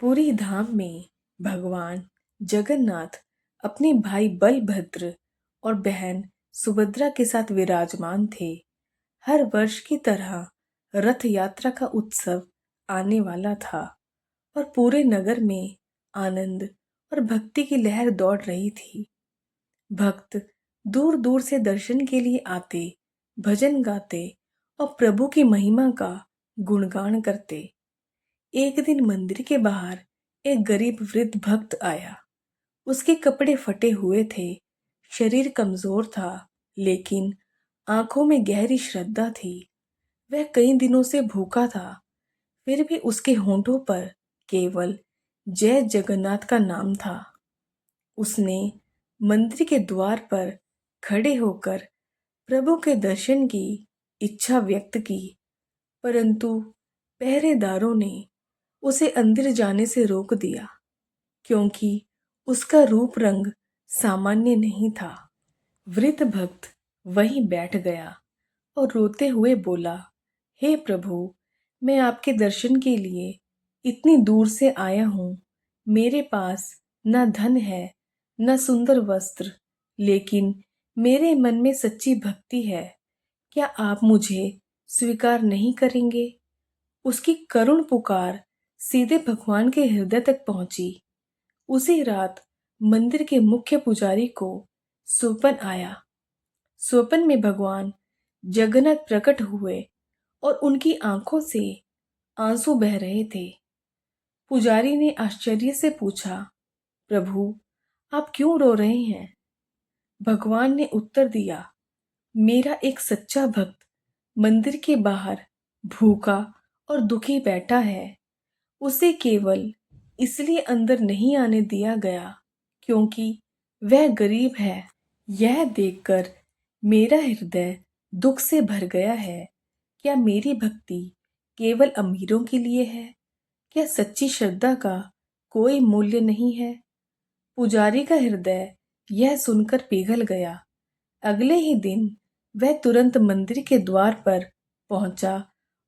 पूरी धाम में भगवान जगन्नाथ अपने भाई बलभद्र और बहन सुभद्रा के साथ विराजमान थे। हर वर्ष की तरह रथ यात्रा का उत्सव आने वाला था और पूरे नगर में आनंद और भक्ति की लहर दौड़ रही थी। भक्त दूर दूर से दर्शन के लिए आते, भजन गाते और प्रभु की महिमा का गुणगान करते। एक दिन मंदिर के बाहर एक गरीब वृद्ध भक्त आया। उसके कपड़े फटे हुए थे, शरीर कमजोर था, लेकिन आंखों में गहरी श्रद्धा थी। वह कई दिनों से भूखा था, फिर भी उसके होंठों पर केवल जय जगन्नाथ का नाम था। उसने मंदिर के द्वार पर खड़े होकर प्रभु के दर्शन की इच्छा व्यक्त की, परंतु पहरेदारों ने उसे अंदर जाने से रोक दिया, क्योंकि उसका रूप रंग सामान्य नहीं था। वृद्ध भक्त वहीं बैठ गया और रोते हुए बोला, हे प्रभु, मैं आपके दर्शन के लिए इतनी दूर से आया हूँ। मेरे पास न धन है, न सुंदर वस्त्र, लेकिन मेरे मन में सच्ची भक्ति है। क्या आप मुझे स्वीकार नहीं करेंगे? उसकी करुण पुकार सीधे भगवान के हृदय तक पहुंची। उसी रात मंदिर के मुख्य पुजारी को स्वप्न आया। स्वप्न में भगवान जगन्नाथ प्रकट हुए और उनकी आंखों से आंसू बह रहे थे। पुजारी ने आश्चर्य से पूछा, प्रभु, आप क्यों रो रहे हैं? भगवान ने उत्तर दिया, मेरा एक सच्चा भक्त मंदिर के बाहर भूखा और दुखी बैठा है। उसे केवल इसलिए अंदर नहीं आने दिया गया क्योंकि वह गरीब है। यह देखकर मेरा हृदय दुख से भर गया है। क्या मेरी भक्ति केवल अमीरों के लिए है? क्या सच्ची श्रद्धा का कोई मूल्य नहीं है? पुजारी का हृदय यह सुनकर पिघल गया। अगले ही दिन वह तुरंत मंदिर के द्वार पर पहुंचा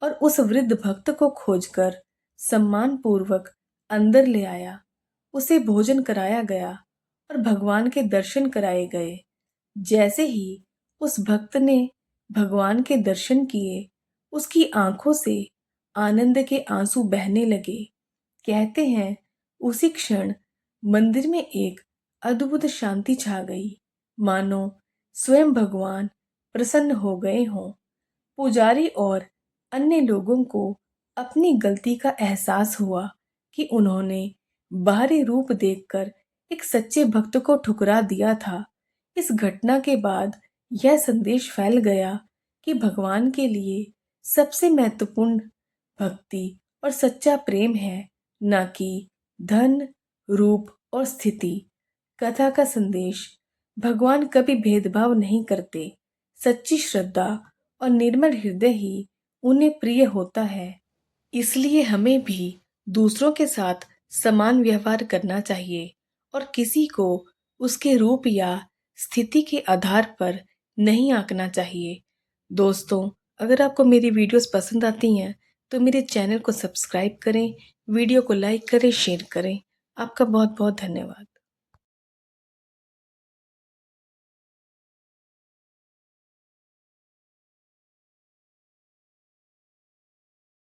और उस वृद्ध भक्त को खोजकर सम्मान पूर्वक अंदर ले आया। उसे भोजन कराया गया और भगवान के दर्शन कराए गए। जैसे ही उस भक्त ने भगवान के दर्शन किए, उसकी आंखों से आनंद के आंसू बहने लगे। कहते हैं, उसी क्षण मंदिर में एक अद्भुत शांति छा गई, मानो स्वयं भगवान प्रसन्न हो गए हों। पुजारी और अन्य लोगों को अपनी गलती का एहसास हुआ कि उन्होंने बाहरी रूप देखकर एक सच्चे भक्त को ठुकरा दिया था। इस घटना के बाद यह संदेश फैल गया कि भगवान के लिए सबसे महत्वपूर्ण भक्ति और सच्चा प्रेम है, न कि धन, रूप और स्थिति। कथा का संदेश, भगवान कभी भेदभाव नहीं करते। सच्ची श्रद्धा और निर्मल हृदय ही उन्हें प्रिय होता है। इसलिए हमें भी दूसरों के साथ समान व्यवहार करना चाहिए और किसी को उसके रूप या स्थिति के आधार पर नहीं आंकना चाहिए। दोस्तों, अगर आपको मेरी वीडियोस पसंद आती हैं तो मेरे चैनल को सब्सक्राइब करें, वीडियो को लाइक करें, शेयर करें। आपका बहुत बहुत धन्यवाद।